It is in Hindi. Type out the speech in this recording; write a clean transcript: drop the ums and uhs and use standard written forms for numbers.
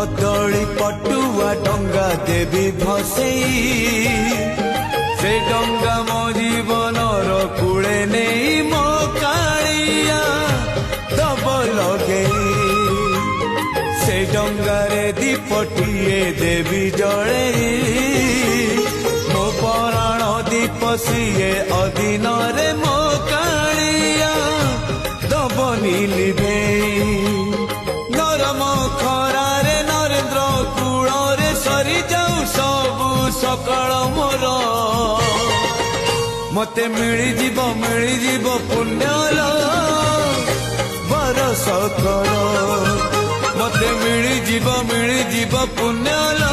कदली पटुआ डंगा देवी भसेई से डंगा मो जीवनर कूले नहीं मो कालिया दब लगे से डंगारे दीपटिए देवी जड़े मो पराण दीप सीए अधीन रे मो कालिया दबनी लिभे नरम खरारे नरेंद्र कूଳରେ सरी जाऊ सबु सकाळ मोर मते मिलिजीव पुण्यल बरस कर मते मिलिजीव पुण्यल